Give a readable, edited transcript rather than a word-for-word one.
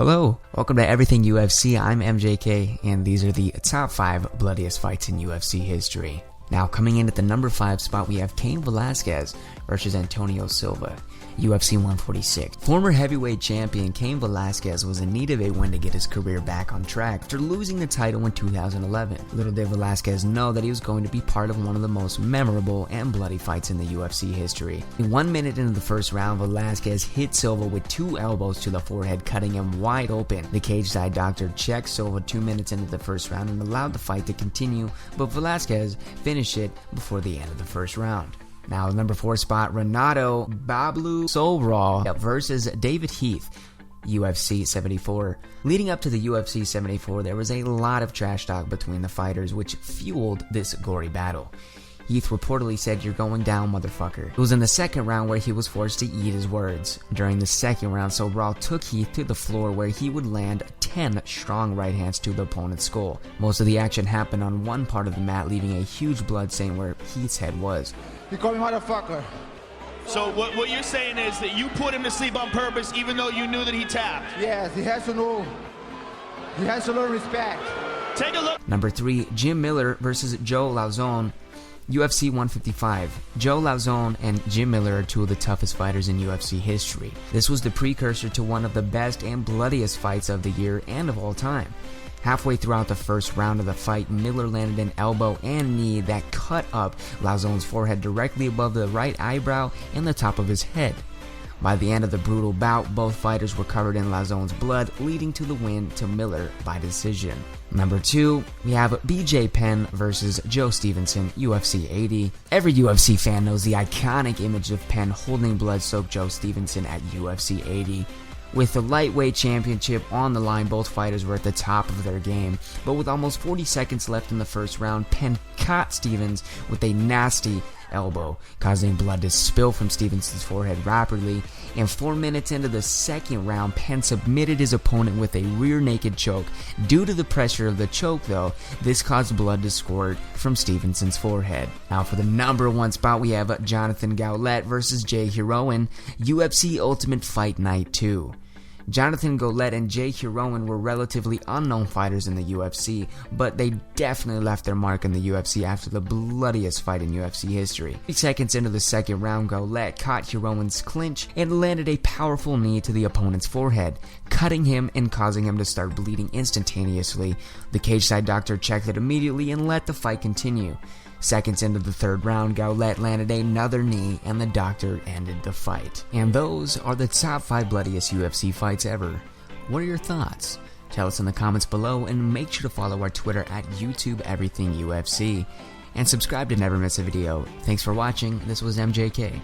Hello, welcome to Everything UFC. I'm MJK, and these are the top 5 bloodiest fights in UFC history. Now, coming in at the number 5 spot, we have Cain Velasquez versus Antonio Silva, UFC 146. Former heavyweight champion Cain Velasquez was in need of a win to get his career back on track after losing the title in 2011. Little did Velasquez know that he was going to be part of one of the most memorable and bloody fights in the UFC history. 1 minute into the first round, Velasquez hit Silva with 2 elbows to the forehead, cutting him wide open. The cage-side doctor checked Silva 2 minutes into the first round and allowed the fight to continue, but Velasquez finished it before the end of the first round. Now, the number 4 spot, Renato Bablu Solral versus David Heath, UFC 74. Leading up to the UFC 74, there was a lot of trash talk between the fighters, which fueled this gory battle. Heath reportedly said, "You're going down, motherfucker." It was in the second round where he was forced to eat his words. During the second round, Solral took Heath to the floor where he would land 10 strong right hands to the opponent's skull. Most of the action happened on one part of the mat, leaving a huge blood stain where Heath's head was. You call me motherfucker. So what you're saying is that you put him to sleep on purpose even though you knew that he tapped? Yes, he has to know. He has to learn respect. Take a look. Number 3, Jim Miller versus Joe Lauzon, UFC 155. Joe Lauzon and Jim Miller are 2 of the toughest fighters in UFC history. This was the precursor to one of the best and bloodiest fights of the year and of all time. Halfway throughout the first round of the fight, Miller landed an elbow and knee that cut up Lauzon's forehead directly above the right eyebrow and the top of his head. By the end of the brutal bout, both fighters were covered in Lauzon's blood, leading to the win to Miller by decision. Number 2, we have BJ Penn versus Joe Stevenson, UFC 80. Every UFC fan knows the iconic image of Penn holding blood-soaked Joe Stevenson at UFC 80. With the lightweight championship on the line, both fighters were at the top of their game, but with almost 40 seconds left in the first round, Penn caught Stevens with a nasty elbow, causing blood to spill from Stevenson's forehead rapidly, and 4 minutes into the second round, Penn submitted his opponent with a rear naked choke. Due to the pressure of the choke though, this caused blood to squirt from Stevenson's forehead. Now for the number 1 spot, we have Jonathan Gaulet versus Jay Heroin, UFC Ultimate Fight Night 2. Jonathan Gaulet and Jay Heroin were relatively unknown fighters in the UFC, but they definitely left their mark in the UFC after the bloodiest fight in UFC history. 3 seconds into the second round, Gaulet caught Heroin's clinch and landed a powerful knee to the opponent's forehead, cutting him and causing him to start bleeding instantaneously. The cage-side doctor checked it immediately and let the fight continue. Seconds into the third round, Gaulet landed another knee and the doctor ended the fight. And those are the top 5 bloodiest UFC fights ever. What are your thoughts? Tell us in the comments below, and make sure to follow our Twitter at YouTube Everything UFC. And subscribe to never miss a video. Thanks for watching. This was MJK.